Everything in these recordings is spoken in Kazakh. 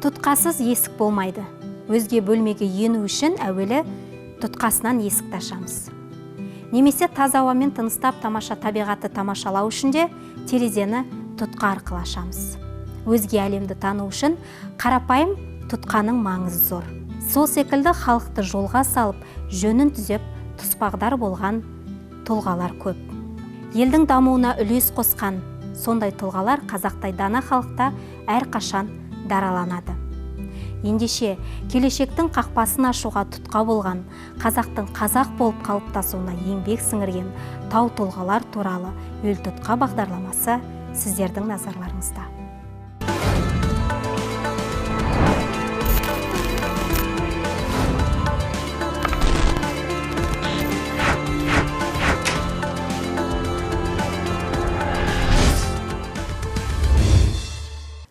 Тұтқасыз есік болмайды. Өзге бөлмеге ену үшін әуелі тұтқасынан есікті ашамыз. Немесе таза ауамен тыныстап тамаша табиғатты тамашалау үшін де терезені тұтқа арқылы ашамыз. Өзге әлемді тану үшін қарапайым тұтқаның маңызы зор. Сол секілді халықты жолға салып, жөнін түзеп, тұспағдар болған тұлғалар көп. Елдің дамуына үлес қосқан сондай тұлғалар қазақтай дана халықта әрқашан дараланады. Ендеше, келешектің қақпасын ашуға тұтқа болған, қазақтың қазақ болып қалыптасуына еңбек сіңірген тау тұлғалар туралы өл тұтқа бағдарламасы сіздердің назарларыңызда.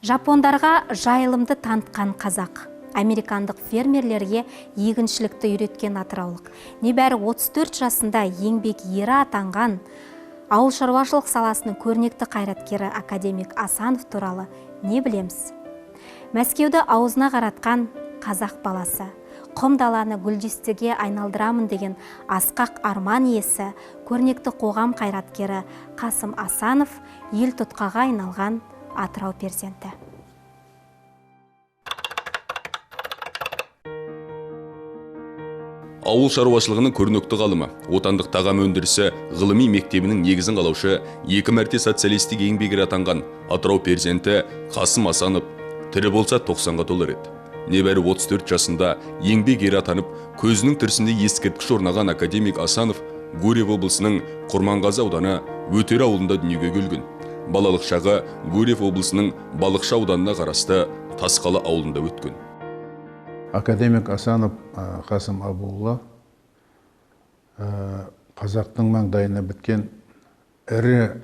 Жапондарға жайылымды танытқан қазақ, американдық фермерлерге егіншілікті үйреткен атыраулық, небәрі 34 жасында еңбек ері атанған ауыл шаруашылық саласының көрнекті қайраткері академик Асанов туралы не білеміз? Мәскеуді аузына қаратқан қазақ баласы, құм даланы гүлдестіге айналдырамын деген асқақ арман иесі, көрнекті қоғам қайраткері Қасым Асанов ел тұтқаға айналған Атырау перзенті. Ауыл шаруашылығының көрнекті ғалымы, отандық тағам өндірісі ғылыми мектебінің негізін қалаушы, 2 мәрте социалистік еңбек ері атанған Атырау перзенті Қасым Асанов тірі болса 90-ға толар еді. Небәрі 34 жасында еңбек ері атанып, көзінің тірісінде ескерткіш орнаған академик Асанов Гурьев облысының Құрманғазы ауданы Өтері ауылында дүниеге келген. Балалық шағы Гурьев облысының Балықшы ауданына қарасты Тасқалы ауылында өткен. Академик Асанов Қасым Абуұлы қазақтың маңдайына біткен ірі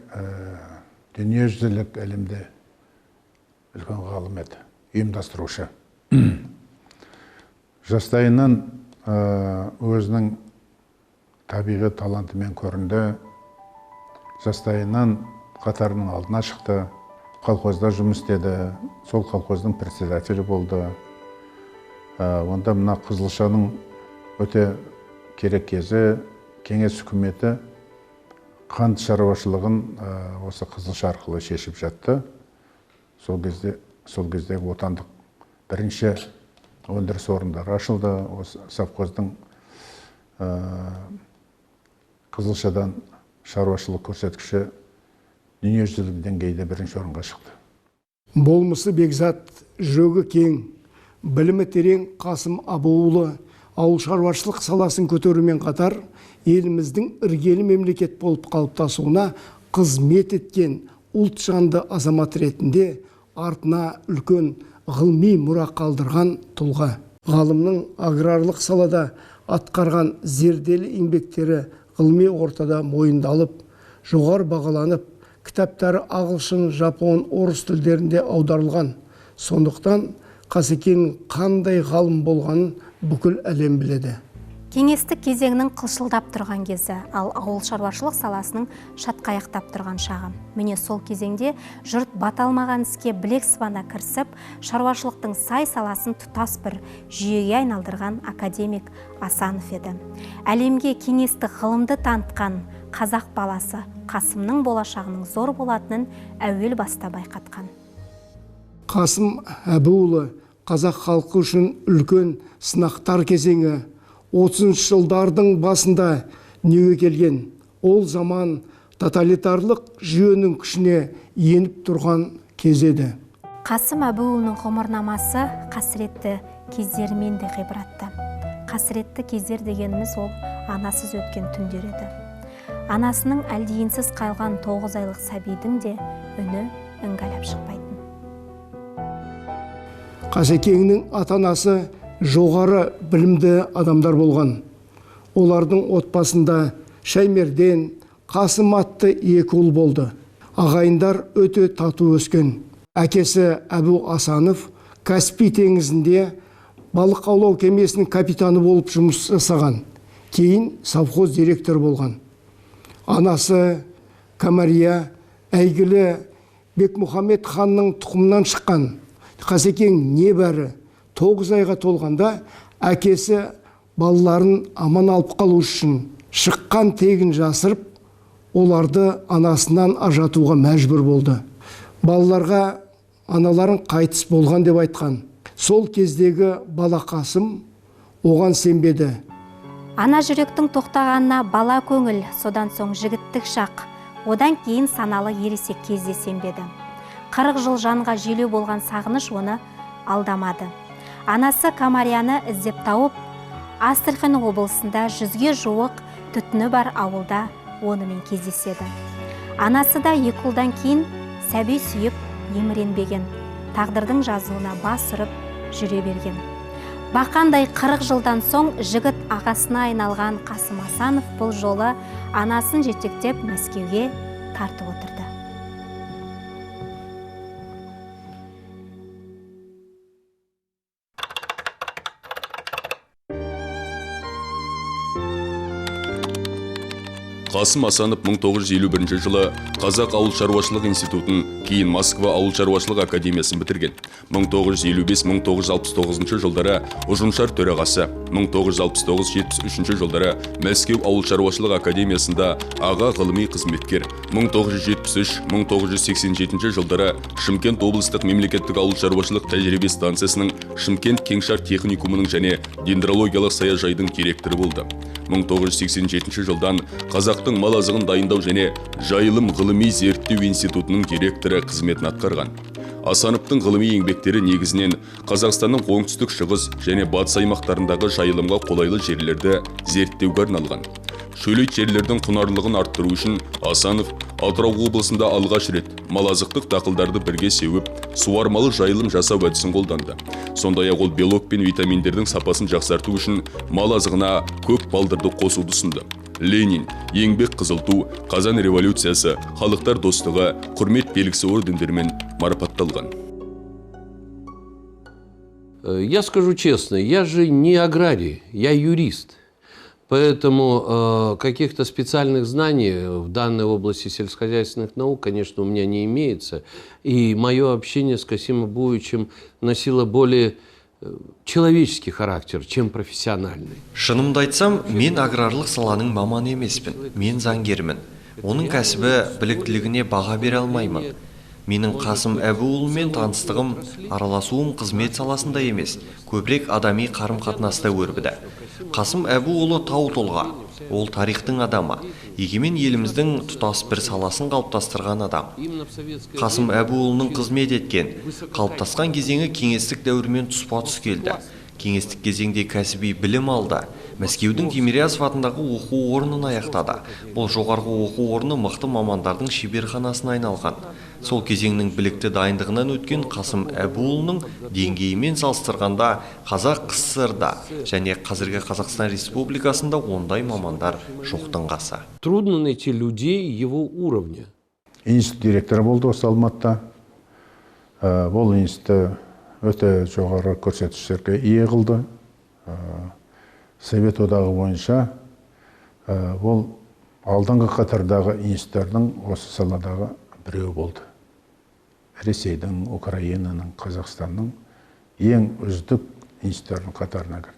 дүниежүзілік әлемде үлкен ғалым еді, ұйымдастырушы. Жастайынан өзінің табиғи талантымен көрінді. Жастайынан қатарының алдына шықты, колхозда жұмыс істеді, сол колхоздың председателі болды. Онда мына Қызылшаның өте керек кезі кеңес үкіметі қант шаруашылығын осы Қызылша арқылы шешіп жатты. Сол кезде отандық бірінші өндіріс орындары ашылды. Осы совхоздың Қызылшадан шаруашылық көрсеткіші дүниежүзілік деңгейде бірінші орынға шықты. Болмысы бекзат, жүрегі кең, білімі терең Қасым Абуұлы ауыл шаруашылық саласын көтерумен қатар, еліміздің іргелі мемлекет болып қалыптасуына қызмет еткен ұлт жанды азамат ретінде артына үлкен ғылыми мұра қалдырған тұлға. Ғалымның аграрлық салада атқарған зерделі еңбектері ғылыми ортада мойындалып, жоғары бағаланып, кітаптары ағылшын, жапон, орыс тілдерінде аударылған. Сондықтан Қасекеңнің қандай ғалым болғанын бүкіл әлем біледі. Кеңестік кезеңнің қылшылдап тұрған кезі, ал ауыл шаруашылық саласының шатқаяқтап тұрған шағы. Міне сол кезеңде жұрт бата алмаған іске білек сыбана кірісіп, шаруашылықтың сай саласын тұтас бір жүйеге айналдырған академик Асанов еді. Әлемге кеңестік ғылымды танытқан қазақ баласы Қасымның болашағының зор болатынын әуел баста байқатқан. Қасым Әбуұлы қазақ халқы үшін үлкен сынақтар кезеңі 30 жылдардың басында дүниеге келген. Ол заман тоталитарлық жүйенің күшіне еніп тұрған кез еді. Қасым Әбуұлының ғұмырнамасы қасіретті кездерімен де ғибратты. Қасіретті кездер дегеніміз ол анасыз өткен түндер еді. Анасының әлдейінсіз қалған 9 айлық сәбидің де үні іңгәлап шықпайтын. Қасекеңнің ата-анасы жоғары білімді адамдар болған. Олардың отбасында Шаймерден, Қасым атты 2 ұл болды. Ағайындар өте тату өскен. Әкесі Әбу Асанов Каспий теңізінде балық аулау кемесінің капитаны болып жұмыс жасаған. Кейін совхоз директор болған. Анасы Камария әйгілі Бекмұхамед ханның тұқымынан шыққан. Қасекең небәрі 9 айға толғанда әкесі балаларын аман алып қалу үшін шыққан тегін жасырып, оларды анасынан ажатуға мәжбүр болды. Балаларға аналарын қайтыс болған деп айтқан. Сол кездегі бала Қасым оған сенбеді. Ана жүректің тоқтағанына бала көңіл, содан соң жігіттік шақ, одан кейін саналы ересек кезде сенбеді. 40 жыл жанға желеу болған сағыныш оны алдамады. Анасы Камарияны іздеп тауып, Астрахань облысында 100-ге жуық түтіні бар ауылда онымен кездеседі. Анасы да 2 ұлдан кейін сәби сүйіп еміренбеген, тағдырдың жазуына бас ұрып жүре берген. Бақандай 40 жылдан соң жігіт ағасына айналған Қасым Асанов бұл жолы анасын жетектеп Мәскеуге тартып отырды. Қасым Асанов 1951 жылы Қазақ ауыл шаруашылық институтын, кейін Москва ауыл шаруашылық академиясын бітірген. 1955-1969 жылдары ұжымшар төрағасы, 1969-73 жылдары Мәскеу ауыл шаруашылық академиясында аға ғылыми қызметкер, 1973-1987 жылдары Шымкент облыстық мемлекеттік ауыл шаруашылық тәжірибе станциясының Шымкент кеңшар техникумының және дендрологиялық саяжайдың директоры болды. 1987 жылдан Қазақтың мал азығын дайындау және жайылым ғылыми зерттеу институтының директоры қызметін атқарған. Асановтың ғылыми еңбектері негізінен Қазақстанның оңтүстік шығыс және батыс аймақтарындағы жайылымға қолайлы жерлерді зерттеуге арналған. Шөлейт жерлердің құнарлығын арттыру үшін Асанов Атырау облысында алғаш рет мал азықтық дақылдарды бірге сеуіп, суармалы жайылым жасау әдісін қолданды. Сондай-ақ ол белок пен витаминдердің сапасын жақсарту үшін мал азығына көк балдырды қосуды ұсынды. Ленин, еңбек қызыл ту, Қазан революциясы, халықтар достығы, құрмет белгісі ордендерімен марапатталған. Я скажу честно, я же не аграрий, я юрист. Поэтому каких-то специальных знаний в данной области сельскохозяйственных наук, конечно, у меня не имеется. И мое общение с Касимом Абуевичем носило более человеческий характер, чем профессиональный. Шынымды айтсам, мен аграрлық саланың маманы емеспін. Мен заңгермін. Оның кәсібі біліктілігіне баға бере алмаймын. Менің Қасым Әбуұлымен таныстығым, араласуым қызмет саласында емес, көбірек адами қарым-қатынаста өрбіді. Қасым Әбуұлы тау тұлға, ол тарихтың адамы, егемен еліміздің тұтас бір саласын қалыптастырған адам. Қасым Әбуұлының қызмет еткен, қалыптасқан кезеңі кеңестік дәуірмен тұспа-тұс келді. Кеңестік кезеңде кәсіби білім алды. Мәскеудің Тимирязев атындағы оқу орнын аяқтады. Бұл жоғарғы оқу орны мықты мамандардың шеберханасына айналған. Сол кезеңнің білікті дайындығынан өткен Қасым Әбуұлының деңгейімен салыстырғанда Қазақ КСР-да және қазіргі Қазақстан Республикасында ондай мамандар жоқтың қасы. Трудно найти людей его уровня. Институт директоры болды осы Алматыда. Бұл институт өте жоғары көрсеткіштерге ие қылды. Совет одағы бойынша ол алдыңғы қатардағы институттардың осы саладағы біреу болды. Ресейдің, Украинаның, Қазақстанның ең үздік институттардың қатарына кірді.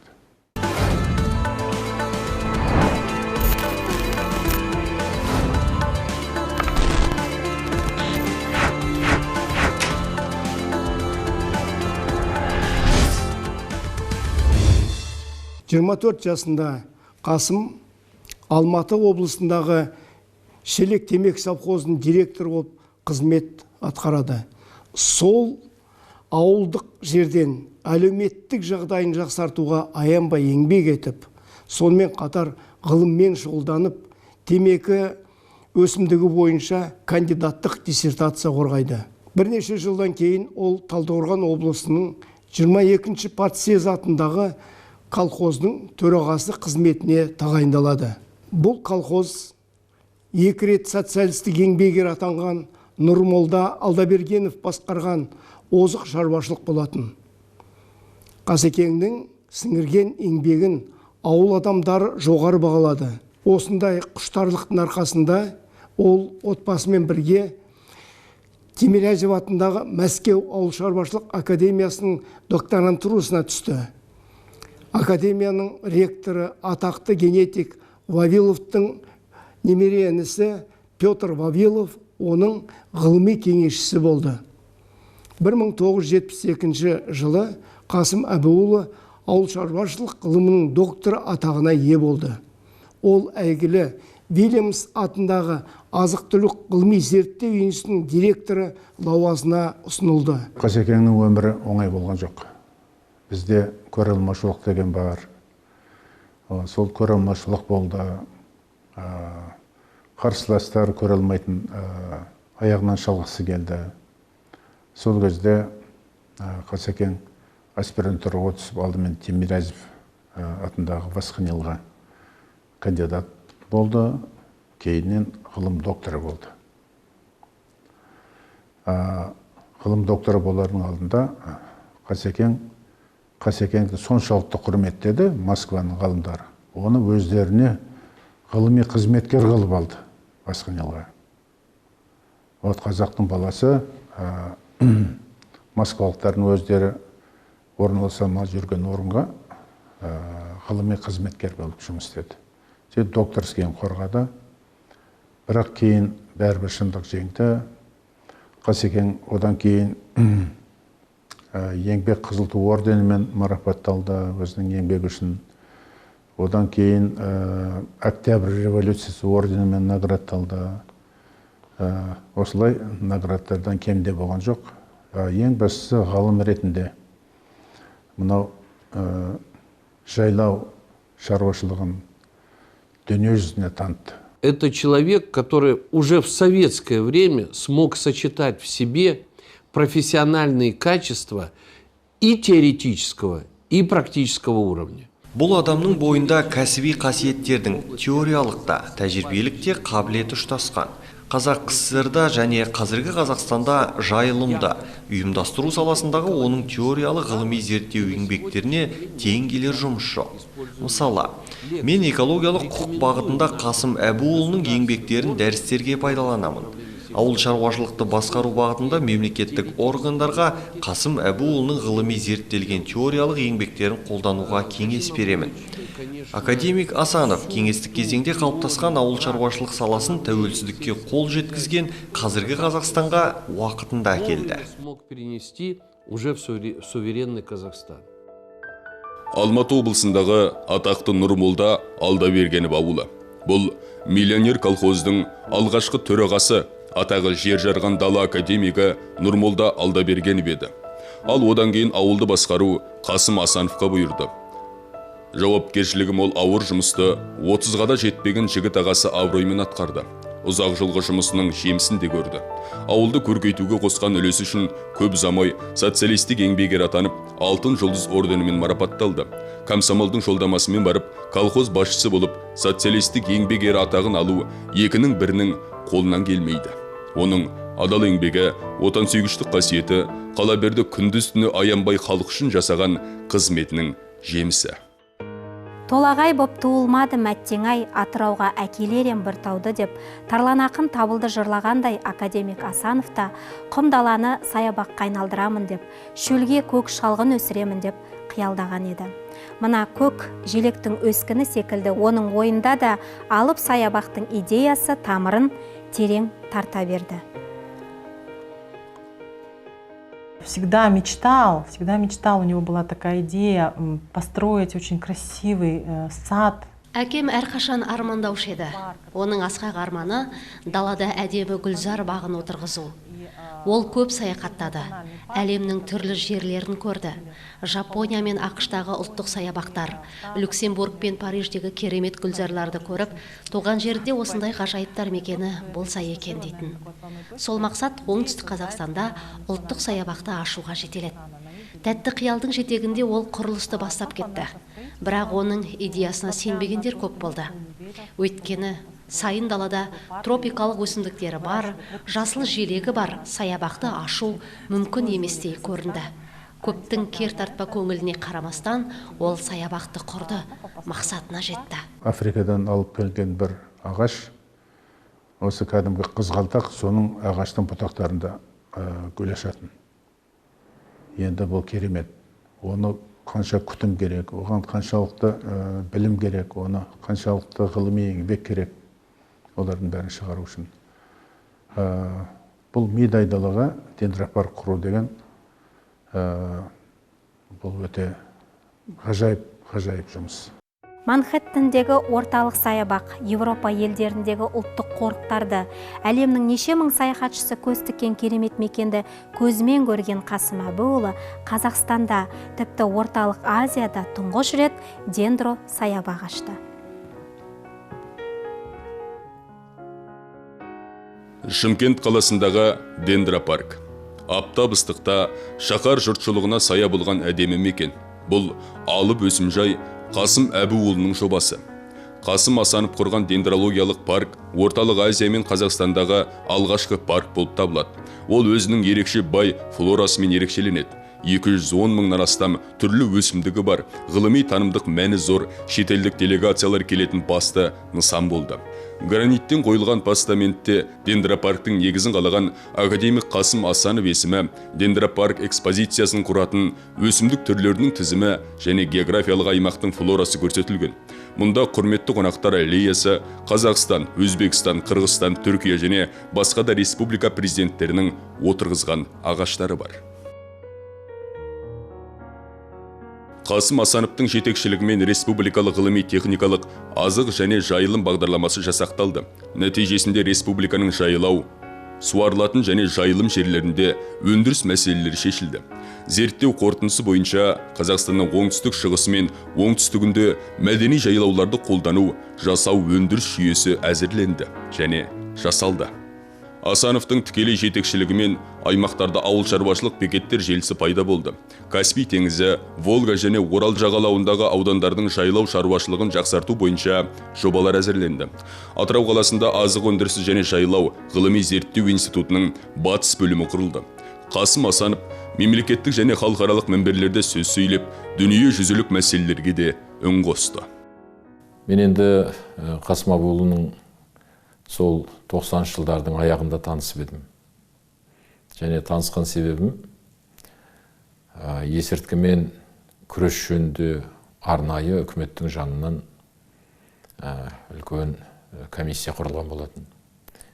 «24 жасында Қасым Алматы облысындағы Шелек темекі совхозының директоры болып қызмет атқарады. Сол ауылдық жерден әлеуметтік жағдайын жақсартуға аянбай еңбек етіп, сонымен қатар ғылыммен шұғылданып, темекі өсімдігі бойынша кандидаттық диссертация қорғайды. Бірнеше жылдан кейін ол Талдықорған облысының 22-ші партсъезд атындағы колхоздың төрағасы қызметіне тағайындалады. Бұл колхоз 2 рет социалистік еңбек ері атанған Нұрмолда Алдабергенов басқарған озық шаруашылық болатын. Қасекеңнің сіңірген еңбегін ауыл адамдары жоғары бағалады. Осындай құштарлықтың арқасында ол отбасымен бірге Тимирязев атындағы Мәскеу ауыл шаруашылық академиясының докторантурасына түсті. Академияның ректоры атақты генетик Вавиловтың немере інісі Петр Вавилов оның ғылыми кеңесшісі болды. 1972 жылы Қасым Әбуұлы ауыл шаруашылық ғылымының докторы атағына ие болды. Ол әйгілі Вильямс атындағы азық-түлік ғылыми зерттеу институтының директоры лауазымына ұсынылды. Қасекеңнің өмірі оңай болған жоқ. Бізде көреалмаушылық деген бар. Сол көреалмаушылық болды. Қарсыластар көреалмайтын аяғынан шалғысы келді. Сол кезде Қасекең аспирантураға түсіп алдымен Тимирязев атындағы Восханилға кандидат болды, кейіннен ғылым докторы болды. Ғылым докторы болардың алдында Қасекеңді соншалықты құрметтеді Москваның ғалымдары. Оны өздеріне ғылыми қызметкер қылып алды Восханилға. Вот қазақтың баласы москвалықтардың өздері орналаса жүрген орынға ғылыми қызметкер болып жұмыс істеді. Докторскийін қорғады, бірақ кейін бәрібір шындық жеңді. Қасекең одан кейін еңбек қызыл ту орденімен марапатталды өзінің еңбегі үшін. Одан кейін Октябрь революциясы орденімен наградталды. Осылай наградтардан кемде болған жоқ. Ең бастысы ғалым ретінде мынау жайлау шаруашылығын дүниежүзіне танытты. Это человек, который уже в советское время смог сочетать в себе профессиональные качества и теоретического, и практического уровня. Бұл адамның бойында кәсіби қасиеттердің теориялық та, тәжірибелік те қабілеті ұштасқан. Қазақ КСР-да және қазіргі Қазақстанда жайылымда ұйымдастыру саласындағы оның теориялық ғылыми зерттеу еңбектеріне тең келер жұмыс жоқ. Мысалы, мен экологиялық құқық бағытында Қасым Әбуұлының еңбектерін дәрістерге пайдаланамын. Ауыл шаруашылықты басқару бағытында мемлекеттік органдарға Қасым Әбуұлының ғылыми зерттелген теориялық еңбектерін қолдануға кеңес беремін. Академик Асанов кеңестік кезеңде қалыптасқан ауыл шаруашылық саласын тәуелсіздікке қол жеткізген қазіргі Қазақстанға уақытында әкелді. Смог перенести уже в суверенный Казахстан. Алматы облысындағы атақты Нұрмолда Алдабергенов ауылы. Бұл миллионер колхоздың алғашқы төрағасы, атағы жер жарған дала академигі Нұрмолда Алдабергенов еді. Ал одан кейін ауылды басқару Қасым Асановқа бұйырды. Жауапкершілігі мол ауыр жұмысты 30-ға да жетпеген жігіт ағасы абыроймен атқарды. Ұзақ жылғы жұмысының жемісін де көрді. Ауылды көркейтуге қосқан үлесі үшін көп замай социалистік еңбек ері атанып, алтын жұлдыз орденімен марапатталды. Комсомолдың жолдамасымен барып, колхоз басшысы болып, социалистік еңбек ері атағын алу екінің бірінің қолынан келмейді. Оның адал еңбегі, отансүйгіштік қасиеті, қала берді күндіз-түні аянбай халық үшін жасаған қызметінің жемісі. Толағай боп туылмады мәттеңай, Атырауға әкелерем бір тауды деп, Тарлан ақын табылды жырлағандай академик Асанов та құмдаланы саябаққа айналдырамын деп, шөлге көк шалғын өсіремін деп қиялдаған еді. Мына көк желектің өскіні секілді оның ойында да алып саябақтың идеясы тамырын терең тарта берді. Всегда мечтал, у него была такая идея построить очень красивый сад. Әкем әрқашан армандаушы еді. Оның асқақ арманы далада әдемі гүлзар бағын отырғызу. Ол көп саяхаттады. Әлемнің түрлі жерлерін көрді. Жапония мен ақштағы ұлттық саябақтар, Люксембург пен Париждегі керемет гүлзарларды көріп, туған жерде осындай ғажайыптар мекені болса екен дейтін. Сол мақсат оңтүстік Қазақстанда ұлттық саябақты ашуға жетеледі. Тәтті қиялдың жетегінде ол құрылысты бастап кетті. Бірақ оның идеясына сенбегендер көп болды. Өйткені сайын далада тропикалық өсімдіктері бар, жасыл желегі бар саябақты ашу мүмкін еместей көрінді. Көптің кер тартпа көңіліне қарамастан ол саябақты құрды, мақсатына жетті. Африкадан алып келген бір ағаш, осы кәдімгі қызғалдақ, соның ағаштың бұтақтарында гүл ашатын. Енді бұл керемет. Оны қанша күтім керек, оған қаншалықты білім керек, оны қаншалықты ғылыми еңбек керек, олардың бәрін шығару үшін. Бұл мидай далаға дендропарк құру деген бұл өте ғажайып жұмыс. Манхэттендегі орталық саябақ, Европа елдеріндегі ұлттық қорықтарды, әлемнің неше мың саяхатшысы көз тіккен керемет мекенді көзімен көрген Қасым Әбуұлы Қазақстанда, тіпті орталық Азияда тұңғыш рет дендро саябақ ашты. Шымкент қаласындағы дендропарк. Аптап ыстықта шаһар жұртшылығына сая болған әдемі мекен. Бұл алып өсімжай Қасым Әбуұлының жобасы. Қасым Асанов құрған дендрологиялық парк орталық Азия мен Қазақстандағы алғашқы парк болып табылады. Ол өзінің ерекше бай флорасымен ерекшеленеді. 210 мыңнан астам түрлі өсімдігі бар, ғылыми танымдық мәні зор шетелдік делегациялар келетін басты нысан болды. Граниттен қойылған постаментте дендропарктың негізін қалаған академик Қасым Асанов есімі, дендропарк экспозициясын құратын өсімдік түрлерінің тізімі және географиялық аймақтың флорасы көрсетілген. Мұнда құрметті қонақтар аллеясы, Қазақстан, Өзбекстан, Қырғызстан, Түркия және басқа да республика президенттерінің отырғызған ағаштары бар. Қасым Асановтың жетекшілігімен республикалық ғылыми-техникалық азық және жайылым бағдарламасы жасақталды. Нәтижесінде республиканың жайлау, суарылатын және жайылым жерлерінде өндіріс мәселелері шешілді. Зерттеу қорытындысы бойынша Қазақстанның оңтүстік шығысы мен оңтүстігінде мәдени жайлауларды қолдану, жасау өндіріс жүйесі әзірленді және жасалды. Асановтың тікелей жетекшілігімен аймақтарда ауыл шаруашылық бекеттер желісі пайда болды. Каспий теңізі, Волга және Орал жағалауындағы аудандардың жайлау шаруашылығын жақсарту бойынша жобалар әзірленді. Атырау қаласында азық өндірісі және жайлау ғылыми зерттеу институтының батыс бөлімі құрылды. Қасым Асанов мемлекеттік және халықаралық мінберлерде сөз сөйлеп, дүние жүзілік мәселелерге де үн қосты. Мен енді Қасым Әбуұлының сол 90 жылдардың аяғында танысып едім. Және танысқан себебім есірткімен күрес жөнінде арнайы үкіметтің жанынан үлкен комиссия құрылған болатын.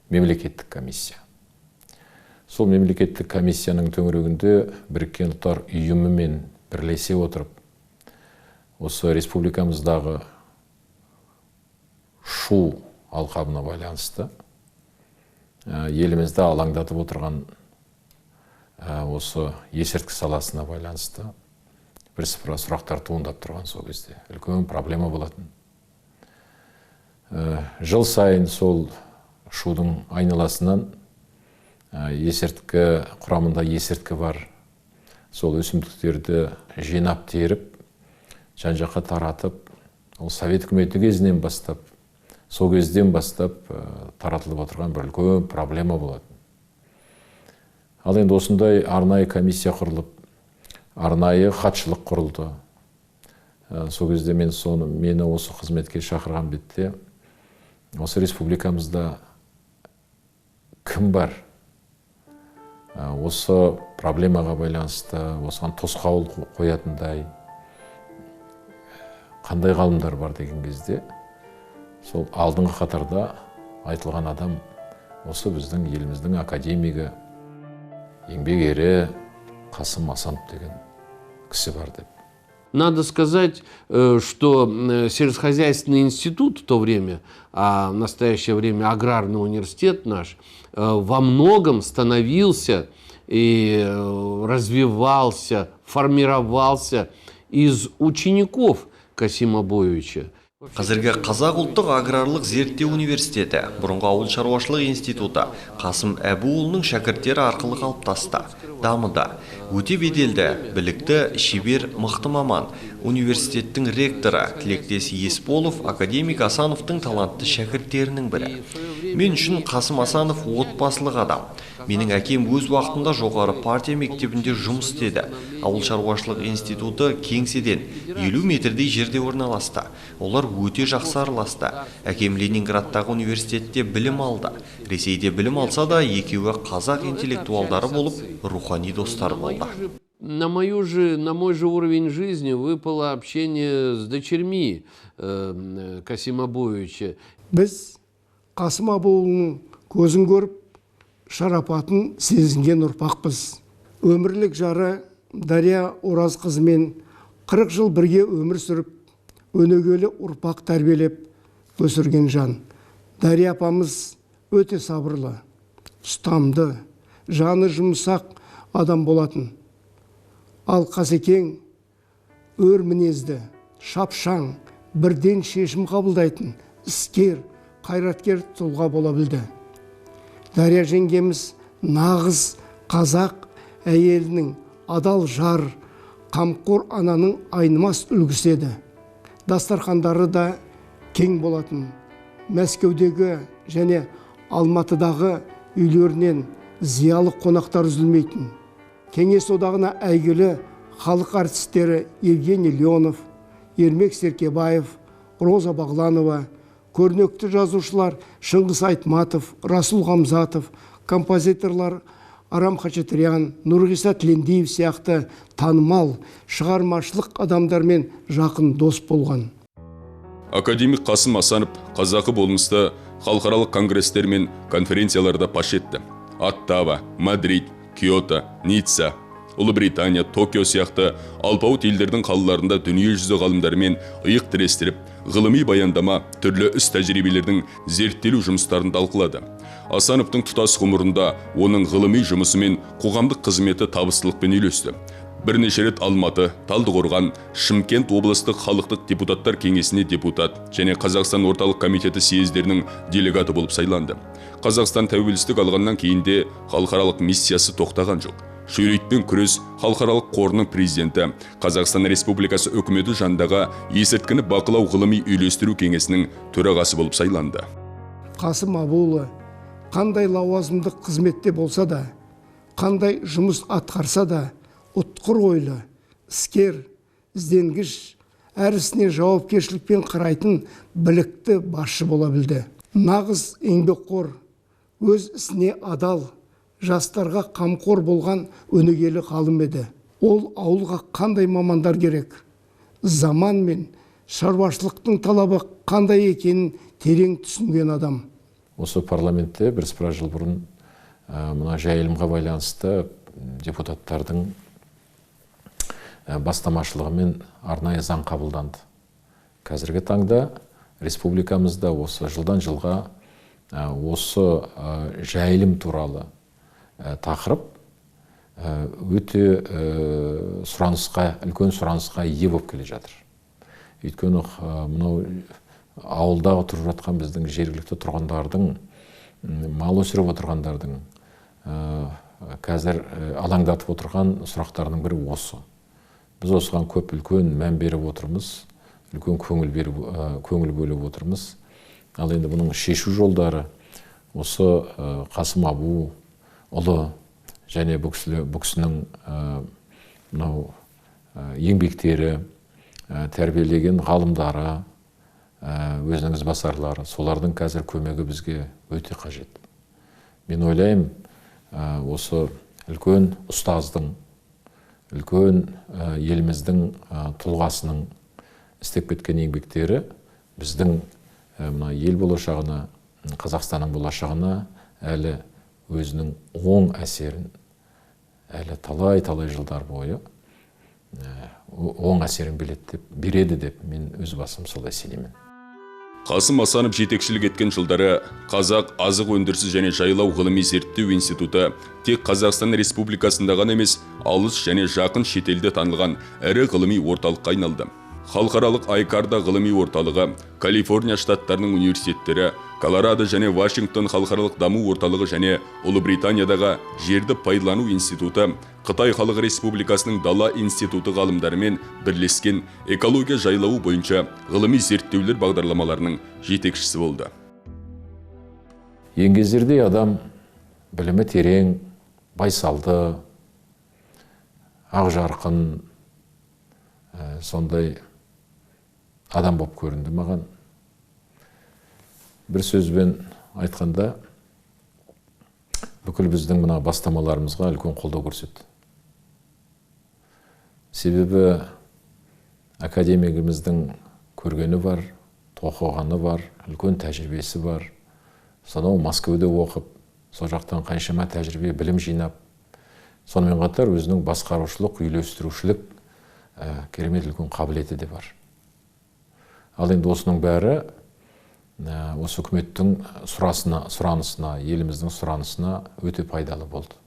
Мемлекеттік комиссия. Сол мемлекеттік комиссияның төңірегінде Біріккен Ұлттар ұйымымен бірлесе отырып, осы республикамыздағы шу алқабына байланысты елімізді алаңдатып отырған осы есірткі саласына байланысты бірсыпыра сұрақтар туындап тұрған сол кезде үлкен проблема болатын. Жыл сайын сол шудың айналасынан есірткі құрамында есірткі бар сол өсімдіктерді жинап теріп, жан-жаққа таратып, ол Совет үкіметі кезінен бастап сол кезден бастап таратылып отырған бір үлкен проблема болады. Ал енді осындай арнайы комиссия құрылып, арнайы хатшылық құрылды. Сол кезде мені осы қызметке шақырған бетте, осы республикамызда кім бар? Осы проблемаға байланысты, осыған тосқауыл қоятындай қандай ғалымдар бар деген кезде, сол алдыңғы қатарда айтылған адам осы біздің еліміздің академигі, еңбек ері Қасым Асанов деген кісі бар деп. Надо сказать, что сельскохозяйственный институт в то время, а в настоящее время аграрный университет наш, во многом становился и развивался, формировался из учеников Касима Әбуовича. Қазіргі Қазақ ұлттық аграрлық зерттеу университеті, бұрынғы ауыл шаруашылық институты Қасым Әбуұлының шәкірттері арқылы қалыптасты, дамыды. Өте беделді, білікті, шебер, мықты маман, университеттің ректоры Тілектес Есполов академик Асановтың талантты шәкірттерінің бірі. Мен үшін Қасым Асанов отбасылық адам. Менің әкем өз уақытында жоғары партия мектебінде жұмыс істеді. Ауыл шаруашылық институты кеңседен 50 метрдей жерде орналасты. Олар өте жақсы араласты. Әкем Ленинградтағы университетте білім алды. Ресейде білім алса да, екеуі қазақ интеллектуалдары болып, рухани достар болды. На мой же уровень жизни выпало общение с дочерьми Касим Абуевича. Біз Қасым Абуұлының көзін көріп, шарапатын сезінген ұрпақпыз. Өмірлік жары Дария Оразқызымен 40 жыл бірге өмір сүріп, өнегелі ұрпақ тәрбиелеп өсірген жан. Дария апамыз өте сабырлы, ұстамды, жаны жұмсақ адам болатын. Ал Қасекең өр мінезді, шапшаң, бірден шешім қабылдайтын, іскер, қайраткер тұлға бола білді. Дария жеңгеміз нағыз қазақ әйелінің адал жар, қамқор ананың айнымас үлгісі еді. Дастархандары да кең болатын. Мәскеудегі және Алматыдағы үйлерінен зиялы қонақтар үзілмейтін. Кеңес одағына әйгілі халық артистері Евгений Леонов, Ермек Серкебаев, Роза Бағланова, көрнекті жазушылар Шыңғыс Айтматов, Расул Ғамзатов, композиторлар Арам Хачатрян, Нұрғиса Тілендиев сияқты танымал шығармашылық адамдармен жақын дос болған. Академик Қасым Асанов қазақы болмысты халықаралық конгресстер мен конференцияларда паш етті. Оттава, Мадрид, Киото, Ницца, Ұлыбритания, Токио сияқты алпауыт елдердің қалаларында дүниежүзі ғалымдарымен иық тірестіріп, ғылыми баяндама, түрлі іс тәжірибелердің зерттелу жұмыстарын талқылады. Асановтың тұтас ғұмырында оның ғылыми жұмысы мен қоғамдық қызметі табыстылықпен үйлесті. Бірнеше рет Алматы, Талдықорған, Шымкент облыстық халықтық депутаттар кеңесіне депутат және Қазақстан орталық комитеті съездерінің делегаты болып сайланды. Қазақстан тәуелсіздік алғаннан кейін де халықаралық миссиясы тоқтаған жоқ. Шөлейтпен күрес халықаралық қорының президенті, Қазақстан Республикасы үкіметі жанындағы есірткіні бақылау ғылыми үйлестіру кеңесінің төрағасы болып сайланды. Қасым Абуұлы қандай лауазымдық қызметте болса да, қандай жұмыс атқарса да, ұтқыр ойлы, іскер, ізденгіш, әр ісіне жауапкершілікпен қарайтын білікті басшы бола білді. Нағыз еңбекқор, өз ісіне адал, жастарға қамқор болған өнегелі ғалым еді. Ол ауылға қандай мамандар керек, заман мен шаруашылықтың талабы қандай екенін терең түсінген адам. Осы парламентте бірсыпыра жыл бұрын мына жайылымға байланысты депутаттардың бастамашылығымен арнайы заң қабылданды. Қазіргі таңда республикамызда осы жылдан жылға осы жайылым туралы тақырып өте үлкен сұранысқа ие болып келе жатыр. Өйткені мынау ауылдағы тұрып жатқан біздің жергілікті тұрғындардың, мал өсіріп отырғандардың қазір алаңдатып отырған сұрақтарының бірі осы. Біз осыған көп үлкен мән беріп отырмыз, үлкен көңіл бөліп отырмыз. Ал енді бұның шешу жолдары осы Қасым Абу ұлы және бұл кісінің еңбектері, тәрбиелеген ғалымдары, өзінің ізбасарлары, солардың қазір көмегі бізге өте қажет. Мен ойлаймын, осы үлкен ұстаздың, үлкен еліміздің тұлғасының істеп кеткен еңбектері біздің ел болашағына, Қазақстанның болашағына әлі өзінің оң әсерін, әлі талай жылдар бойы оң әсерін береді деп мен өз басым солай сенемін. Қасым Асанов жетекшілік еткен жылдары Қазақ азық өндірісі және жайлау ғылыми зерттеу институты тек Қазақстан Республикасында ғана емес, алыс және жақын шетелде танылған ірі ғылыми орталыққа айналды. Халықаралық Айкарда ғылыми орталығы, Калифорния штаттарының университеттері, Колорадо және Вашингтон халықаралық даму орталығы және Ұлыбританиядағы жерді пайдалану институты, Қытай Халық Республикасының дала институты ғалымдарымен бірлескен экология жайлауы бойынша ғылыми зерттеулер бағдарламаларының жетекшісі болды. Еңгезердей адам білімі терең, байсалды, ақ жарқын, сондай адам болып көрінді маған. Бір сөзбен айтқанда, бүкіл біздің мына бастамаларымызға үлкен қолдау көрсетті. Себебі академигіміздің көргені бар, тоқығаны бар, үлкен тәжірибесі бар. Сонау Москвада оқып, сол жақтан қаншама тәжірибе, білім жинап, сонымен қатар өзінің басқарушылық, үйлестірушілік керемет үлкен қабілеті де бар. Ал енді осының бәрі осы үкіметтің сұранысына, еліміздің сұранысына өте пайдалы болды.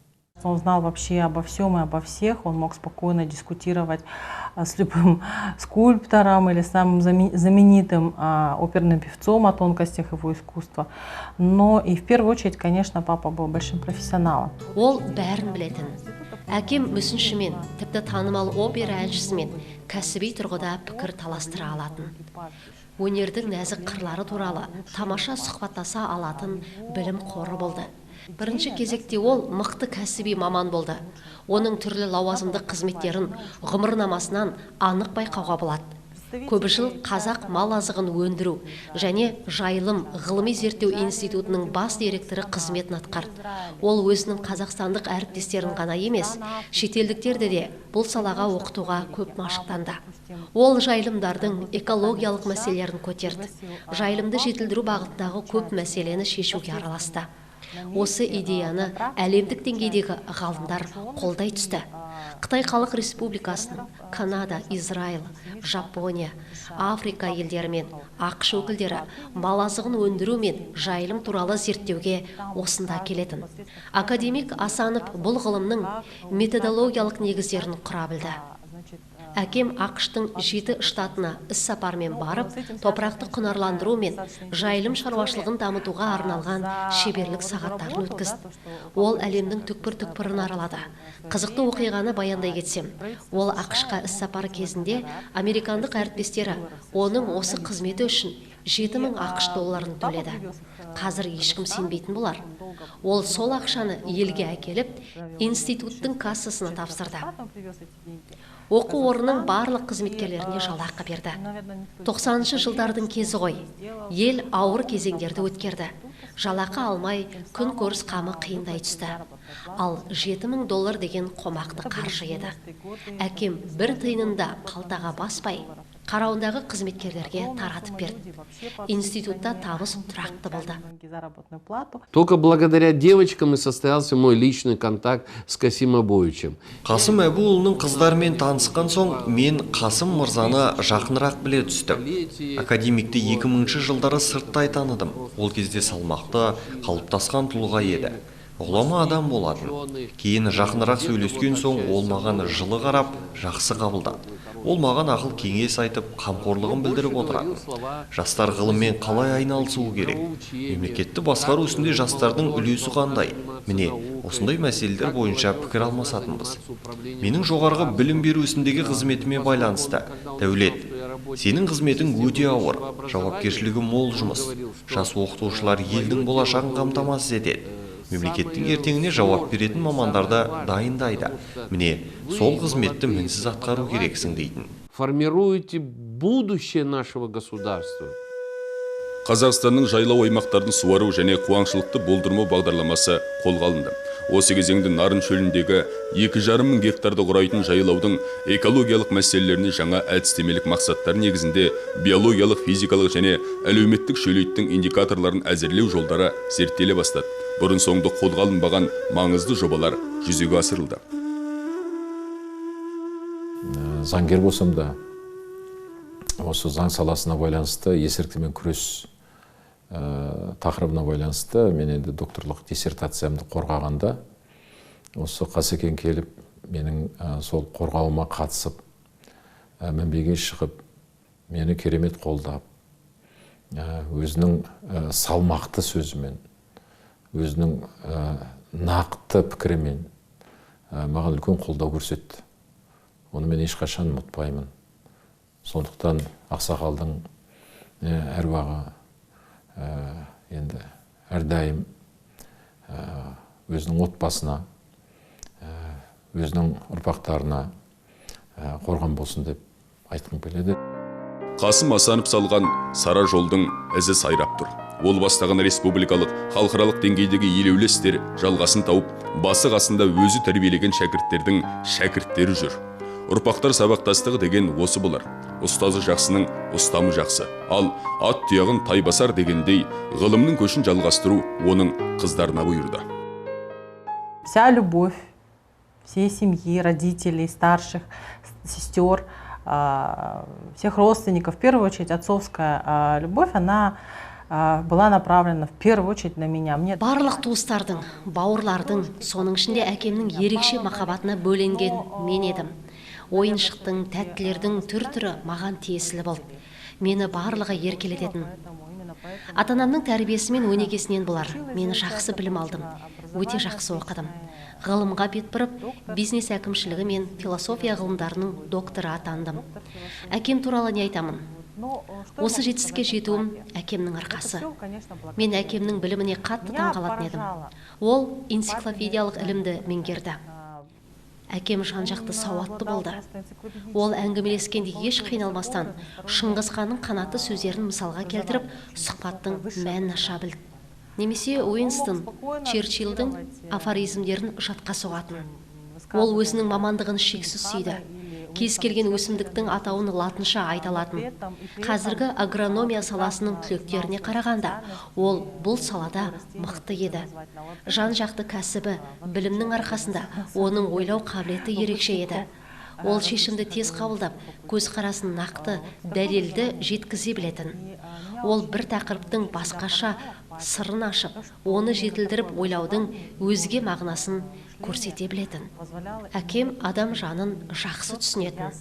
Он знал вообще обо всем и обо всех, он мог спокойно дискутировать с любым скульптором или самым знаменитым оперным певцом о тонкостях его искусства. Но и в первую очередь, конечно, папа был большим профессионалом. Ол бәрін білетін. Әкем мүсіншімен, тіпті танымал опера әншісімен кәсіби тұрғыда пікір таластыра алатын. Өнердің нәзік қырлары туралы тамаша сұхбаттаса алатын білім қоры болды. Бірінші кезекте ол мықты кәсіби маман болды. Оның түрлі лауазымдық қызметтерін ғұмырнамасынан анық байқауға болады. Көп жыл қазақ мал азығын өндіру және жайылым ғылыми зерттеу институтының бас директоры қызметін атқарды. Ол өзінің қазақстандық әріптестерін ғана емес, шетелдіктерді де бұл салаға оқытуға көп машықтанды. Ол жайылымдардың экологиялық мәселелерін көтерді. Жайылымды жетілдіру бағытындағы көп мәселені шешуге араласты. Осы идеяны әлемдік деңгейдегі ғалымдар қолдай түсті. Қытай Халық Республикасының, Канада, Израиль, Жапония, Африка елдері мен ақш өкілдері мал азығын өндіру мен жайылым туралы зерттеуге осында келетін. Академик Асанов бұл ғылымның методологиялық негіздерін құра білді. Әкем ақштың 7 штатына іс-сапармен барып, топырақты құнарландыру мен жайылым шаруашылығын дамытуға арналған шеберлік сағаттарын өткізді. Ол әлемнің түкпір-түкпірін аралады. Қызықты оқиғаны баяндай кетсем, ол ақшқа іс-сапары кезінде американдық әріптестері оның осы қызметі үшін 7000 ақш долларын төледі. Қазір ешкім сенбейтін болар. Ол сол ақшаны елге әкеліп, институттың кассасына тапсырды. Оқу орнының барлық қызметкерлеріне жалақы берді. 90-шы жылдардың кезі ғой. Ел ауыр кезеңдерді өткерді. Жалақы алмай, күн көріс қамы қиындай түсті. Ал 7000 доллар деген қомақты қаржы еді. Әкем бір тиынында қалтаға баспай, қарауындағы қызметкерлерге таратып берді. Институтта табыс тұрақты болды. Только благодаря девочкам и состоялся мой личный контакт с Касим Абуевичем. Қасым Әбуұлының қыздармен танысқан соң, мен Қасым мырзаны жақынырақ біле түстім. Академикті 2000-ші жылдары сырттай таныдым. Ол кезде салмақты, қалыптасқан тұлға еді. Ғұлама адам болатын. Кейін жақынырақ сөйлескен соң, ол маған жылы қарап, жақсы қабылдады. Ол маған ақыл кеңес айтып, қамқорлығын білдіріп отырады. Жастар ғылыммен қалай айналысуы керек? Мемлекетті басқару үстінде жастардың үлесі қандай? Міне, осындай мәселелер бойынша пікір алмасатынбыз. Менің жоғарғы білім беру ісіндегі қызметіме байланысты. Дәулет, сенің қызметің өте ауыр, жауапкершілігі мол жұмыс. Жас оқытушылар елдің болашағын қамтамасыз етеді. Мемлекеттің ертеңіне жауап беретін мамандарды дайындайды. Міне, сол қызметті мінсіз атқару керексің дейтін. Формируете будущее нашего государства. Қазақстанның жайлау аймақтарын суару және қуаңшылықты болдырмау бағдарламасы қолға алынды. Осы кезеңде Нарын шөліндегі 2,5 мың гектарды құрайтын жайлаудың экологиялық мәселелеріне жаңа әдістемелік мақсаттар негізінде биологиялық, физикалық және әлеуметтік шөлейттің индикаторларын әзірлеу жолдары зерттеле бастады. Бұрын соңды қолға алынбаған маңызды жобалар жүзеге асырылды. Заңгер болсам да, осы заң саласына байланысты, есірткімен күрес тақырыбына байланысты, мен енді докторлық диссертациямды қорғағанда, осы Қасекең келіп, менің сол қорғауыма қатысып, мінбеге шығып, мені керемет қолдап, өзінің салмақты сөзімен, өзінің нақты пікірімен маған үлкен қолдау көрсетті. Оны мен ешқашан ұмытпаймын. Сондықтан ақсақалдың әруағы енді әрдайым өзінің отбасына, өзінің ұрпақтарына қорған болсын деп айтқым келеді. Қасым Асанов салған сара жолдың ізі сайрап тұр. Ол бастаған республикалық, халықаралық деңгейдегі елеулі істер жалғасын тауып, басы қасында өзі тәрбиелеген шәкірттердің шәкірттері жүр. Ұрпақтар сабақтастығы деген осы болар. Ұстазы жақсының ұстамы жақсы. Ал ат тұяғын тай басар дегендей, ғылымның көшін жалғастыру оның қыздарына бұйырды. Вся любовь всей семьи, родителей, старших, сестер, всех родственников, в первую очередь отцовская любовь, она была направлена в первую очередь на меня. Барлық туыстардың, бауырлардың, соның ішінде әкемнің ерекше махаббатына бөленген мен едім. Ойыншықтың, тәттілердің түр-түрі маған тиесілі болды. Мені барлығы еркелететін. Ата-анамның тәрбиесі мен өнегесінен болар. Мені жақсы білім алдым. Өте жақсы оқыдым. Ғылымға бет бұрып, бизнес әкімшілігі мен философия ғылымдарының докторы атандым. Әкем туралы не айтамын? Осы жетістікке жетуім әкемнің арқасы. Мен әкемнің біліміне қатты таңғалатын едім. Ол энциклопедиялық ілімді меңгерді. Әкем жан-жақты сауатты болды. Ол әңгімелескенде еш қиналмастан Шыңғыс ханның қанатты сөздерін мысалға келтіріп, сұхбаттың мәнін аша білді. Немесе Уинстон Черчиллдің афоризмдерін жатқа соғатын. Ол өзінің мамандығын шексіз сүйді. Кез келген өсімдіктің атауын латынша айталатын. Қазіргі агрономия саласының түлектеріне қарағанда, ол бұл салада мықты еді. Жан-жақты кәсібі, білімнің арқасында оның ойлау қабілеті ерекше еді. Ол шешімді тез қабылдап, көзқарасын нақты, дәлелді жеткізе білетін. Ол бір тақырыптың басқаша сырын ашып, оны жетілдіріп ойлаудың өзге мағынасын көрсете білетін. Әкем адам жанын жақсы түсінетін.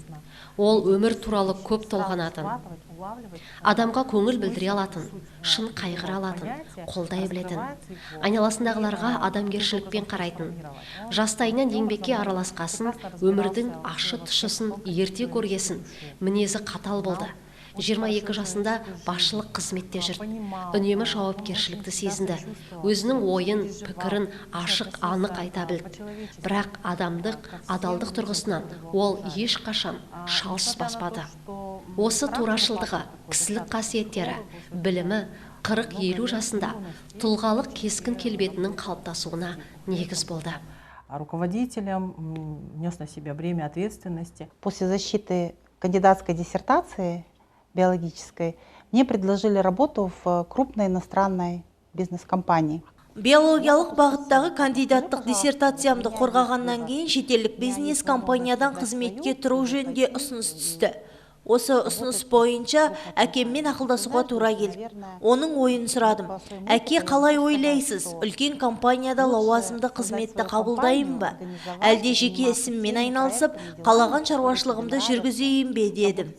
Ол өмір туралы көп толғанатын. Адамға көңіл білдіре алатын, шын қайғыра алатын, қолдай білетін. Айналасындағыларға адамгершілікпен қарайтын. Жастайынан еңбекке араласқасын, өмірдің ашы тұшысын ерте көргесін, мінезі қатал болды. 22 жасында басшылық қызметте жүр. Үнемі жауапкершілікті сезінді. Өзінің ойын, пікірін ашық, анық айта білді. Бірақ адалдық тұрғысынан ол ешқашан шалыс баспады. Осы турашылдығы, кісілік қасиеттері, білімі 40-50 жасында тұлғалық кескін келбетінің қалыптасуына негіз болды. Руководителем нес на себя бремя ответственности. После защиты кандидатской диссертации биологической, мне предложили работу в крупной иностранной бизнес-компании. Биологиялық бағыттағы кандидаттық диссертациямды қорғағаннан кейін шетелдік бизнес-компаниядан қызметке тұру жөнінде ұсыныс түсті. Осы ұсыныс бойынша әкеммен ақылдасуға тура келді. Оның ойын сұрадым. Әке, қалай ойлайсыз? Үлкен компанияда лауазымды қызметті қабылдайын ба? Әлде жеке ісіммен айналысып, қалаған шаруашылығымды жүргізейін бе дедім.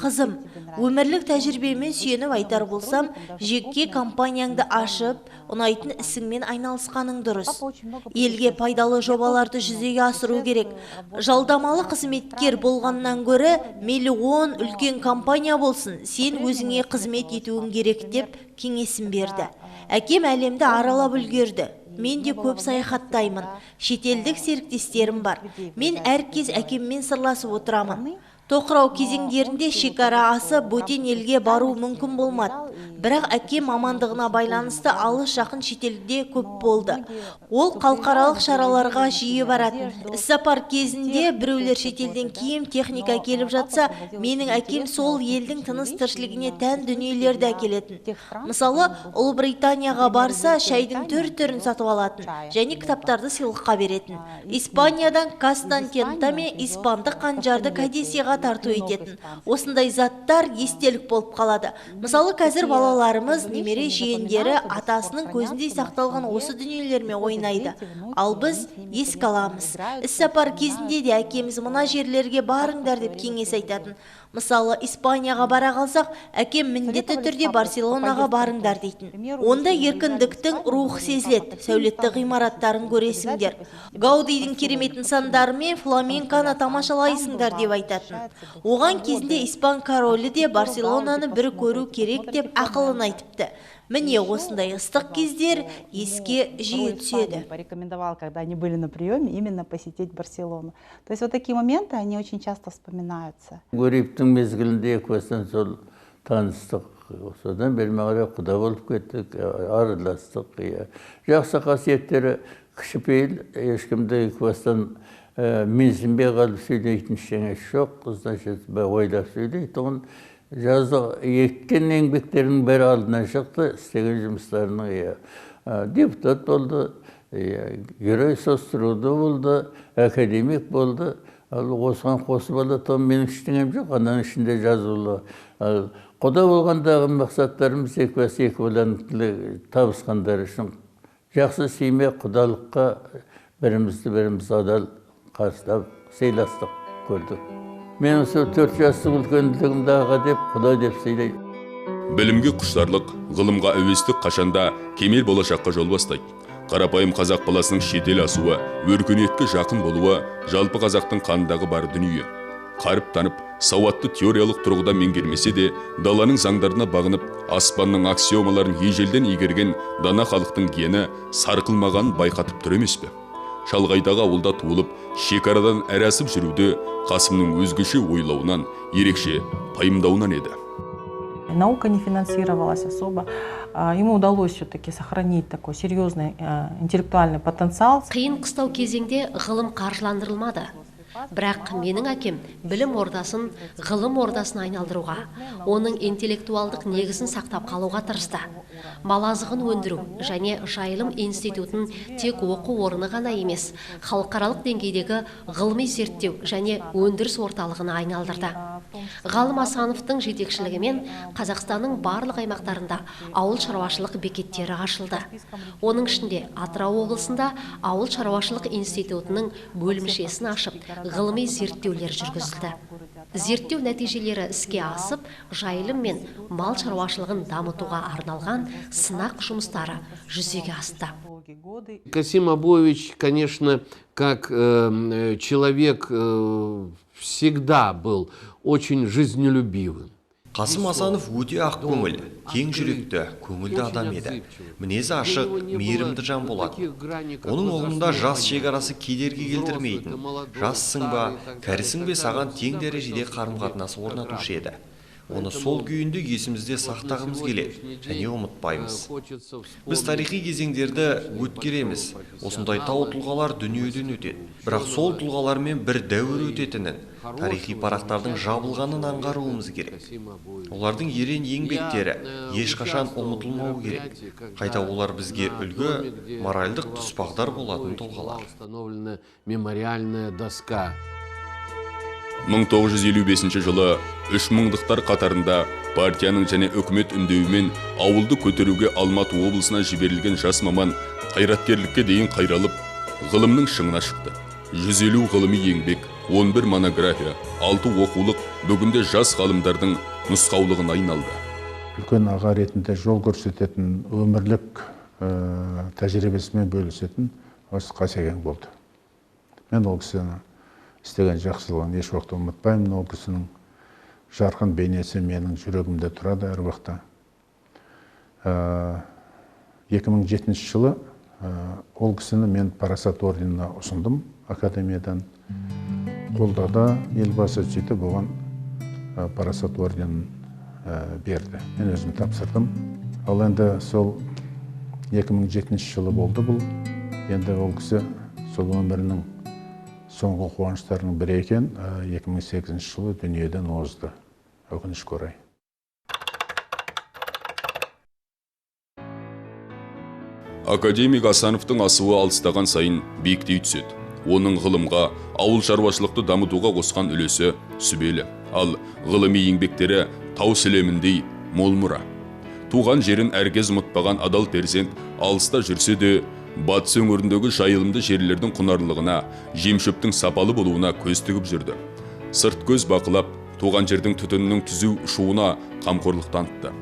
Қызым, өмірлік тәжірибемен сүйеніп айтар болсам, жеке компанияңды ашып, ұнайтын ісіңмен айналысқаның дұрыс. Елге пайдалы жобаларды жүзеге асыру керек. Жалдамалы қызметкер болғаннан гөрі миллион үлкен компания болсын, сен өзіңе қызмет етуің керек деп кеңесін берді. Әкем әлемді аралап үлгерді. Мен де көп саяхаттаймын. Шетелдік серіктестерім бар. Мен әркез әкеммен сырласып отырамын. Тоқырау кезеңдерінде шекара асып, бөтен елге бару мүмкін болмады. Бірақ әкем мамандығына байланысты алыс жақын шетелде көп болды. Ол халықаралық шараларға жиі баратын. Іссапар кезінде біреулер шетелден киім, техника келіп жатса, менің әкем сол елдің тыныс тіршілігіне тән дүниелерді әкелетін. Мысалы, Ұлыбританияға барса, шайдың түр-түрін сатып алатын және кітаптарды сыйлыққа беретін. Испаниядан Кастантента мен испандық қанжарды кәдесиға тарту ететін. Осындай заттар естелік болып қалады. Мысалы, қазір балаларымыз, немере жиендері атасының көзіндей сақталған осы дүниелермен ойнайды. Ал біз еске аламыз. Іссапар кезінде де әкеміз мына жерлерге барыңдар деп кеңес айтатын. Мысалы, Испанияға бара қалсақ, әкем міндетті түрде Барселонаға барыңдар дейтін. Онда еркіндіктің рухы сезіледі, сәулетті ғимараттарын көресіңдер. Гаудидің керемет нысандары мен фламенконы тамашалайсыңдар деп айтатын. Оған кезінде испан королі де Барселонаны бір көру керек деп ақылын айтыпты. Міне осындай ыстық кездер еске жиі түседі. Порекомендовал, когда они были на приеме, именно посетить Барселону. То есть вот такие моменты, они очень часто вспоминаются. Гурьевтің мезгілінде екеуісін сол таныстық, содан бері мағара құда болып кеттік, араластық. Жақсы қасиеттері кішіпейіл, ешкімді екеуістен менсінбей қалып сөйлейтін ештеңе жоқ, значит, ойлап сөйлейді. Оған жазы еткен еңбектерінің бәрі алдынан шықты, істеген жұмыстарының депутат болды, герой состыруды болды, академик болды. Ал осыған қосып алатым менің ештеңем жоқ, ананың ішінде жазулы. Құда болғандағы мақсаттарымыз екеуілі табысқандар үшін жақсы сүйме құдалыққа біріміз адал қарыстап, сейластық көрдік. Мен осы 4 жастық үлкендігімді аға деп, құда деп сейлейді. Білімге құштарлық, ғылымға әуестік қашанда кемел болашаққа жол бастайды. Қарапайым қазақ баласының шетел асуы, өркениетке жақын болуы жалпы қазақтың қанындағы бар дүние. Қарып танып, сауатты теориялық тұрғыда меңгермесе де, даланың заңдарына бағынып, аспанның аксиомаларын ежелден игерген дана халықтың гені сарқылмағанын байқатып тұр емес пе? Шалғайдағы ауылда туылып, шекарадан әрәсіп жүруді Қасымның өзгеше ойлауынан, ерекше пайымдауынан еді. Наука не финансировалась особо. Ему удалось все-таки сохранить такой серьезный интеллектуальный потенциал. Қиын қыстау кезеңде ғылым қаржыландырылмады. Бірақ менің әкем білім ордасын ғылым ордасына айналдыруға, оның интеллектуалдық негізін сақтап қалуға тырысты. Малазығын өндіру және жайылым институтын тек оқу орны ғана емес, халықаралық деңгейдегі ғылыми зерттеу және өндіріс орталығына айналдырды. Ғалым Асановтың жетекшілігімен Қазақстанның барлық аймақтарында ауыл шаруашылық бекеттері ашылды. Оның ішінде Атырау облысында ауыл шаруашылық институтының бөлімшесін ашып, ғылыми зерттеулер жүргізілді. Зерттеу нәтижелері іске асып, жайылым мен мал шаруашылығын дамытуға арналған сынақ жұмыстары жүзеге асты. Касим Абуович, конечно, как человек всегда был очень жизнелюбивым. Қасым Асанов өте ақ көңіл, кең жүректі, көңілді адам еді. Мінезі ашық, мейірімді жан болады. Оның ұғымында жас шекарасы кедергі келтірмейтін. Жассың ба, кәрісің бе саған тең дәрежеде қарым-қатынас орнатушы еді. Оны сол күйінде есімізде сақтағымыз келеді және ұмытпаймыз. Біз тарихи кезеңдерді өткереміз. Осындай тау тұлғалар дүниеден өтеді. Бірақ сол тұлғалармен бір дәуір өтетінін, тарихи парақтардың жабылғанын аңғаруымыз керек. Олардың ерен еңбектері ешқашан ұмытылмау керек. Қайта олар бізге үлгі, моральдық тұспағдар болатын тұлғалар. 1955 жылы 3000-дықтар қатарында партияның және үкімет үндеуімен ауылды көтеруге Алматы облысына жіберілген жас маман қайраткерлікке дейін қайралып, ғылымның шыңына шықты. 150 ғылыми еңбек, 11 монография, 6 оқулық бүгінде жас ғалымдардың нұсқаулығына айналды. Үлкен аға ретінде жол көрсететін, өмірлік тәжірибесімен бөлісетін осы Қасекең болды. Мен ол кісіні істеген жақсылығын еш уақытта ұмытпаймын. Ол кісінің жарқын бейнесі менің жүрегімде тұрады әр уақытта. 2007 жылы ол кісіні мен парасат орденіне ұсындым академиядан. Қолдады, елбасы сөйтіп оған парасат орденін берді. Мен өзім тапсырдым. Ал енді сол 2007 жылы болды бұл. Енді ол кісі сол өмірінің соңғы қуаныштарының бірі екен, 2008 жылы дүниеден озды, өкінішке орай. Академик Асановтың асуы алыстаған сайын биіктей түседі. Оның ғылымға, ауыл шаруашылықты дамытуға қосқан үлесі сүбелі. Ал ғылыми еңбектері тау сілеміндей мол мұра. Туған жерін әркез ұмытпаған адал перзент алыста жүрсе де, батыс өңіріндегі жайылымды жерлердің құнарлығына, жемшөптің сапалы болуына көз тігіп жүрді. Сырт көз бақылап, туған жердің түтінінің түзу ұшуына қамқорлық танытты.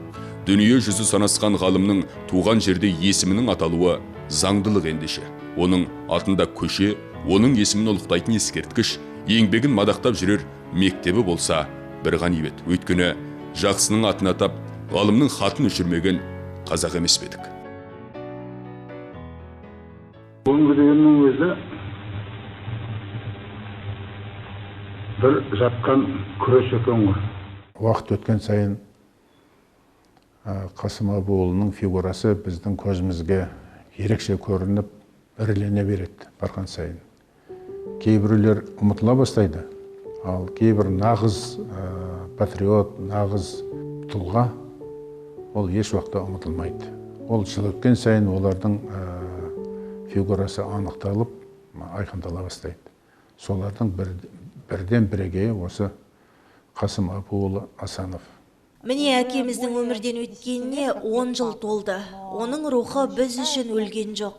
Дүние жүзі санасқан ғалымның туған жерде есімінің аталуы заңдылық ендеше. Оның атында көше, оның есімін ұлықтайтын ескерткіш, еңбегін мадақтап жүрер мектебі болса бір ғанибет. Өйткені жақсының атын атап, ғалымның хатын өшірмеген қазақ емес пе едік? Бүгінгі дегеннің өзі бір жатқан күрес екен ғой. Уақыт өткен сайын Қасым Абуұлының фигурасы біздің көзімізге ерекше көрініп, ірілене береді барған сайын. Кейбіреулер ұмытыла бастайды, ал кейбір нағыз патриот, нағыз тұлға ол еш уақытта ұмытылмайды. Ол жыл өткен сайын олардың фигурасы анықталып, айқындала бастайды. Солардың бірден бірегейі осы Қасым Абуұлы Асанов. Міне әкеміздің өмірден өткеніне 10 жыл толды. Оның рухы біз үшін өлген жоқ.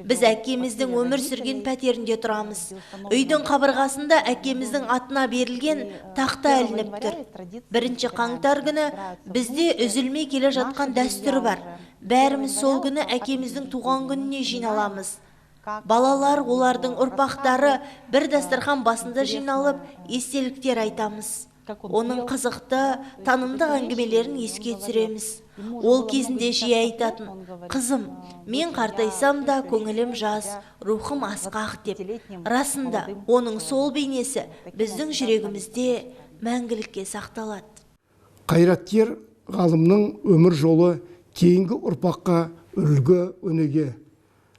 Біз әкеміздің өмір сүрген пәтерінде тұрамыз. Үйдің қабырғасында әкеміздің атына берілген тақта ілініп тұр. 1 қаңтар күні бізде үзілмей келе жатқан дәстүр бар. Бәріміз сол күні әкеміздің туған күніне жиналамыз. Балалар, олардың ұрпақтары бір дастархан басында жиналып, естеліктер айтамыз. Оның қызықты, танымдық әңгімелерін еске түсіреміз. Ол кезінде жиі айтатын: "Қызым, мен қартайсам да көңілім жас, рухым асқақ" деп. Расында, оның сол бейнесі біздің жүрегімізде мәңгілікке сақталады. Қайраткер ғалымның өмір жолы кейінгі ұрпаққа үлгі өнеге.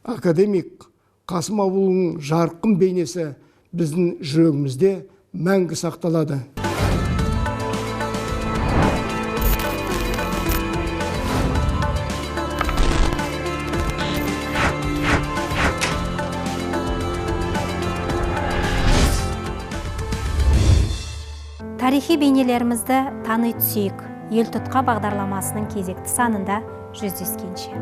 Академик Қасым Абуұлының жарқын бейнесі біздің жүрегімізде мәңгі сақталады. Тарихи бейнелерімізді тани түсейік. Ел тұтқа бағдарламасының кезекті санында жүздескенше.